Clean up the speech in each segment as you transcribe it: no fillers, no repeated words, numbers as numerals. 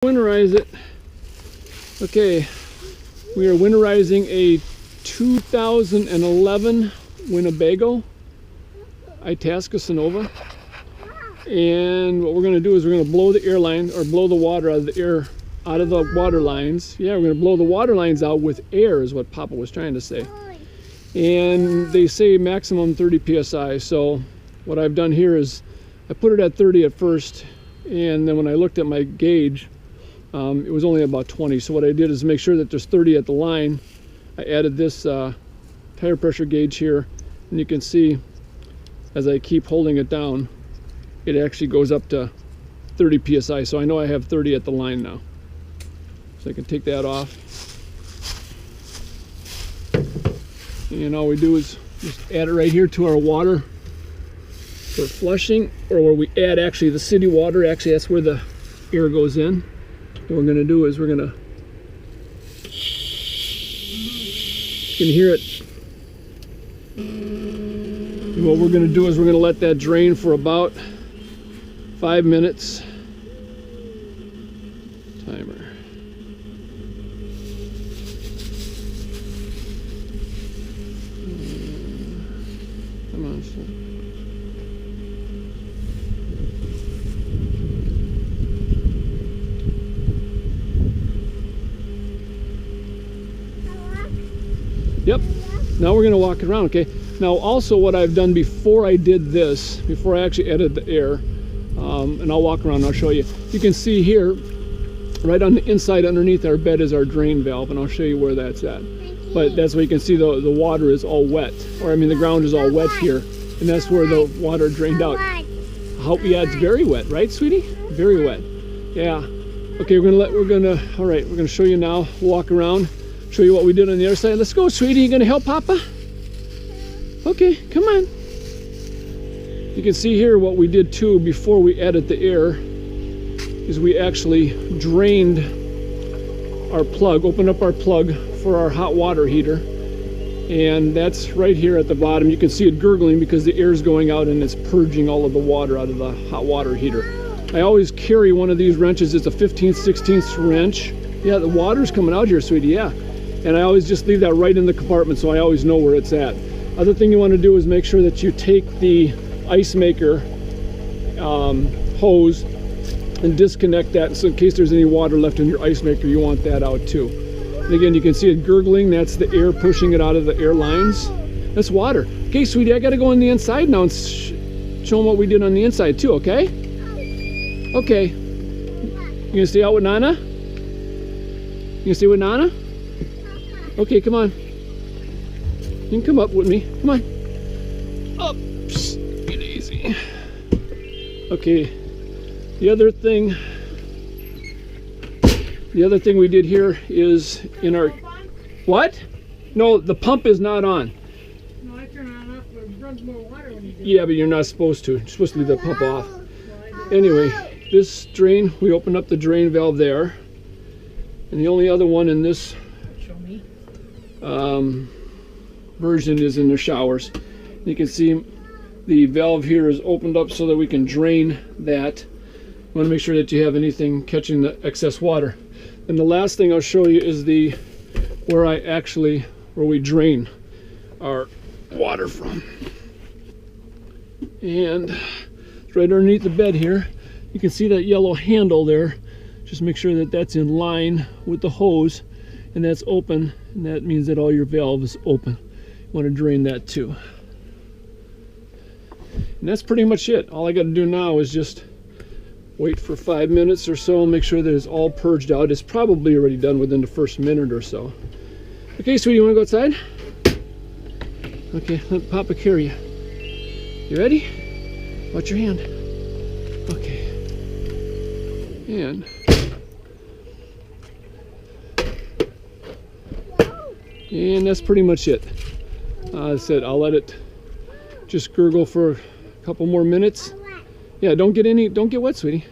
Winterize it. Okay, we are winterizing a 2011 Winnebago Itasca Sunova, and what we're going to do is we're going to blow the air line, or blow the water out of the water lines. Yeah, we're going to blow the water lines out with air is what Papa was trying to say. And they say maximum 30 psi. So what I've done here is I put it at 30 at first, and then when I looked at my gauge, it was only about 20. So what I did is make sure that there's 30 at the line. I added this tire pressure gauge here, and you can see as I keep holding it down, it actually goes up to 30 psi. So I know I have 30 at the line now. So I can take that off. And all we do is just add it right here to our water for flushing, or where we add actually the city water. Actually, that's where the air goes in. What we're going to do is we're going to, you can hear it. And what we're going to do is we're going to let that drain for about 5 minutes. Timer. Come on, son. Yep. Now we're going to walk around, okay? Now also what I've done before I did this, before I actually added the air, and I'll walk around and I'll show you. You can see here, right on the inside underneath our bed is our drain valve, and I'll show you where that's at. But that's where you can see the water is all wet, or I mean the ground is all wet here, and that's where the water drained out. Yeah, it's very wet, right, sweetie? Very wet. Yeah. Okay, we're gonna show you now. Walk around, show you what we did on the other side. Let's go, sweetie. You gonna help Papa? Okay, come on. You can see here what we did too before we added the air is we actually drained our plug, opened up our plug for our hot water heater, and that's right here at the bottom. You can see it gurgling because the air is going out and it's purging all of the water out of the hot water heater. I always carry one of these wrenches. It's a 15/16 wrench. Yeah, the water's coming out here, sweetie. Yeah. And I always just leave that right in the compartment, so I always know where it's at. Other thing you want to do is make sure that you take the ice maker hose and disconnect that, so in case there's any water left in your ice maker, you want that out too. And again, you can see it gurgling. That's the air pushing it out of the air lines. That's water. Okay, sweetie, I got to go on the inside now and show them what we did on the inside too, okay? Okay. You gonna stay out with Nana? You gonna stay with Nana? Okay, come on. You can come up with me. Come on. Up. Get easy. Okay. The other thing we did here is in our... What? No, the pump is not on. No, I turn it off, but it runs more water when you do it. Yeah, but you're not supposed to. You're supposed to leave the pump off. Anyway, this drain, we opened up the drain valve there. And the only other one in this version is in the showers. You can see the valve here is opened up so that we can drain that. You want to make sure that you have anything catching the excess water. And the last thing I'll show you is where we drain our water from. And it's right underneath the bed here. You can see that yellow handle there. Just make sure that that's in line with the hose, and that's open, and that means that all your valve is open. You want to drain that too. And that's pretty much it. All I got to do now is just wait for 5 minutes or so, make sure that it's all purged out. It's probably already done within the first minute or so. Okay, sweetie, you want to go outside? Okay, let Papa carry you. You ready? Watch your hand. Okay. And that's pretty much it. I said I'll let it just gurgle for a couple more minutes. Yeah, don't get wet, sweetie.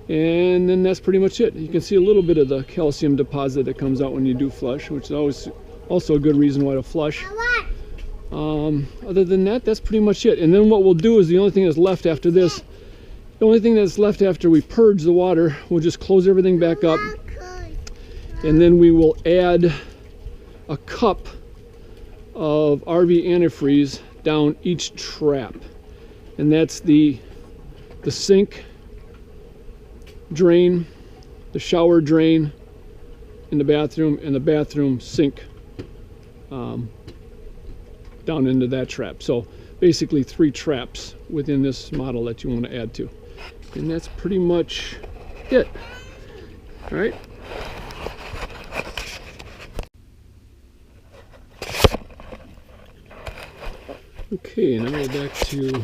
And then that's pretty much it. You can see a little bit of the calcium deposit that comes out when you do flush, which is always also a good reason why to flush. Other than that, that's pretty much it. And then what we'll do is the only thing that's left after this The only thing that's left after we purge the water, we'll just close everything back up, and then we will add a cup of RV antifreeze down each trap. And that's the sink drain, the shower drain in the bathroom, and the bathroom sink down into that trap. So basically 3 traps within this model that you want to add to. And that's pretty much it. All right. Okay, now we're back to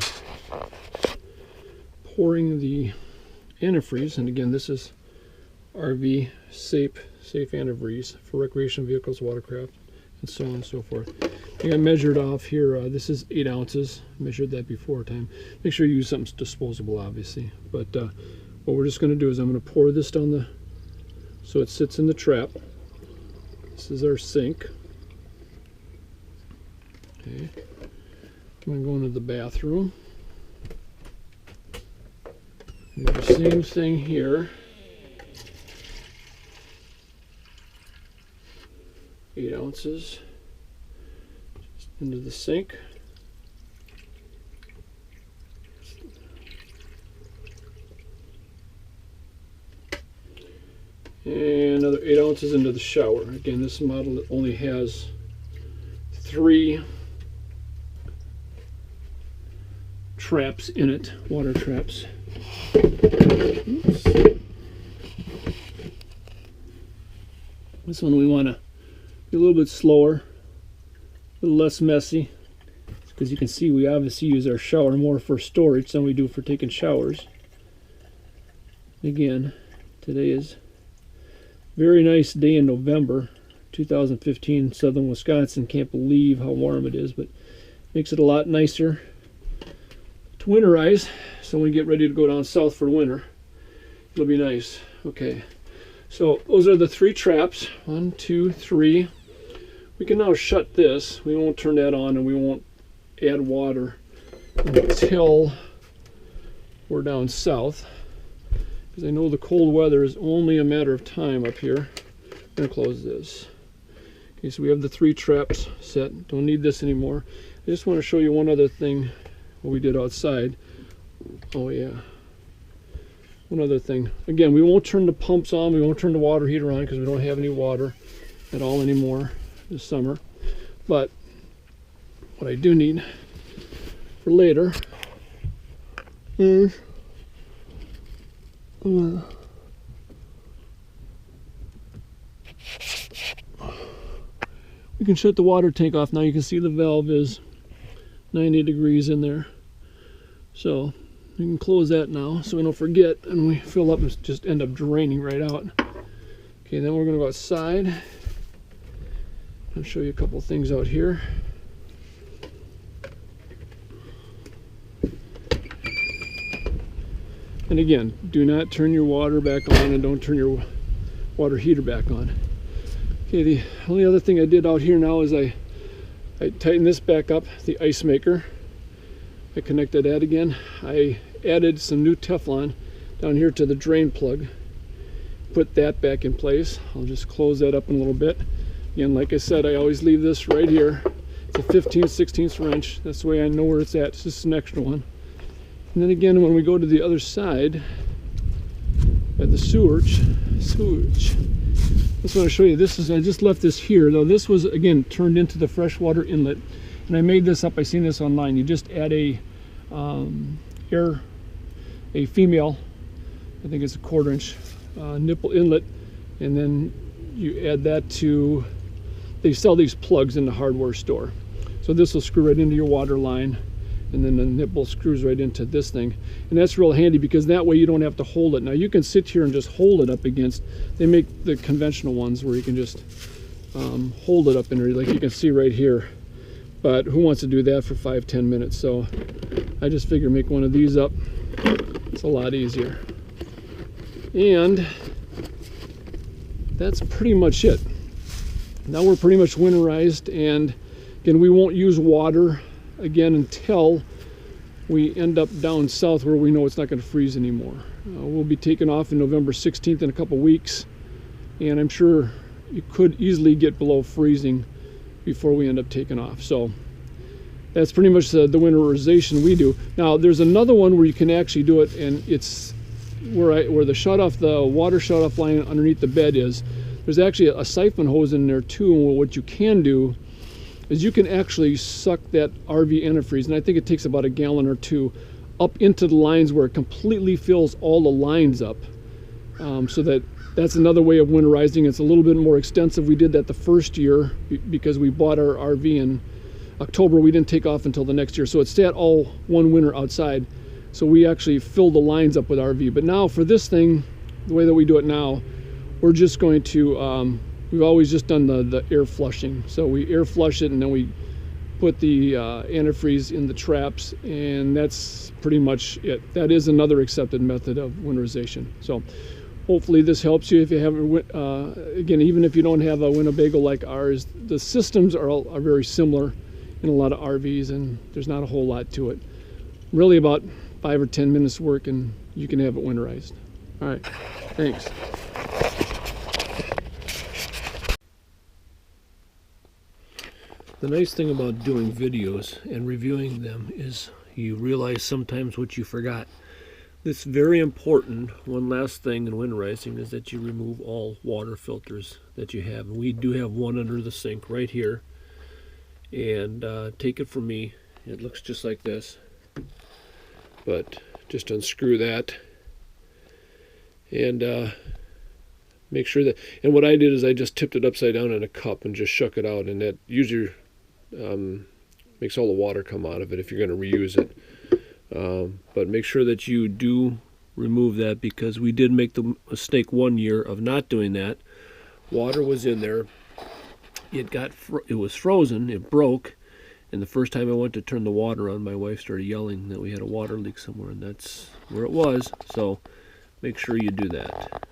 pouring the antifreeze. And again, this is RV safe antifreeze for recreational vehicles, watercraft, and so on and so forth. I got measured off here. This is 8 ounces. Measured that before time. Make sure you use something disposable, obviously. But what we're just going to do is I'm going to pour this down so it sits in the trap. This is our sink. Okay. I'm going to go into the bathroom. Do the same thing here. 8 ounces. Just into the sink. And another 8 ounces into the shower. Again, this model only has 3 traps in it, water traps. Oops. This one we want to be a little bit slower, a little less messy, because you can see we obviously use our shower more for storage than we do for taking showers. Again, today is a very nice day in November 2015, southern Wisconsin. Can't believe how warm it is, but makes it a lot nicer to winterize, so when we get ready to go down south for winter, it'll be nice. Okay, so those are the 3 traps. 1, 2, 3. We can now shut this. We won't turn that on, and we won't add water until we're down south, because I know the cold weather is only a matter of time up here. I'm going to close this. Okay, so we have the 3 traps set. Don't need this anymore. I just want to show you one other thing, what we did outside. Oh yeah, one other thing. Again, we won't turn the pumps on, we won't turn the water heater on, because we don't have any water at all anymore this summer. But what I do need for later is we can shut the water tank off now. You can see the valve is 90 degrees in there, so we can close that now so we don't forget and we fill up and just end up draining right out. Okay, then we're going to go outside and show you a couple things out here. And again, do not turn your water back on, and don't turn your water heater back on. Okay, the only other thing I did out here now is I tightened this back up, the ice maker. I connected that again. I added some new Teflon down here to the drain plug. Put that back in place. I'll just close that up in a little bit. Again, like I said, I always leave this right here. It's a 15/16 wrench. That's the way I know where it's at. It's just an extra one. And then again, when we go to the other side, at the sewage, I just want to show you, this is, I just left this here, though this was, again, turned into the freshwater inlet. And I made this up, I seen this online. You just add a female, I think it's a 1/4 inch nipple inlet, and then you add that to, they sell these plugs in the hardware store. So this will screw right into your water line, and then the nipple screws right into this thing. And that's real handy, because that way you don't have to hold it. Now you can sit here and just hold it up against, they make the conventional ones where you can just hold it up in there, like you can see right here. But who wants to do that for 5-10 minutes? So I just figure make one of these up. It's a lot easier. And that's pretty much it. Now we're pretty much winterized, and again, we won't use water again until we end up down south where we know it's not going to freeze anymore. We'll be taking off in November 16th in a couple weeks, and I'm sure it could easily get below freezing before we end up taking off. So that's pretty much the winterization we do. Now there's another one where you can actually do it, and it's where the water shut-off line underneath the bed is. There's actually a siphon hose in there too, and what you can do is you can actually suck that RV antifreeze, and I think it takes about a gallon or two, up into the lines where it completely fills all the lines up. So that's another way of winterizing. It's a little bit more extensive. We did that the first year because we bought our RV in October. We didn't take off until the next year, so it stayed all one winter outside. So we actually filled the lines up with RV. But now for this thing, the way that we do it now, we're just going to, we've always just done the air flushing. So we air flush it, and then we put the antifreeze in the traps, and that's pretty much it. That is another accepted method of winterization. So hopefully this helps you if you have, again, even if you don't have a Winnebago like ours, the systems are very similar in a lot of RVs, and there's not a whole lot to it. Really about 5 or 10 minutes work, and you can have it winterized. All right, thanks. The nice thing about doing videos and reviewing them is you realize sometimes what you forgot. It's very important. One last thing in winterizing is that you remove all water filters that you have. And we do have one under the sink right here. And take it from me, it looks just like this. But just unscrew that. And make sure that, and what I did is I just tipped it upside down in a cup and just shook it out, and that usually makes all the water come out of it if you're going to reuse it. But make sure that you do remove that, because we did make the mistake one year of not doing that. Water was in there, it was frozen, it broke, and the first time I went to turn the water on, my wife started yelling that we had a water leak somewhere, and that's where it was. So make sure you do that.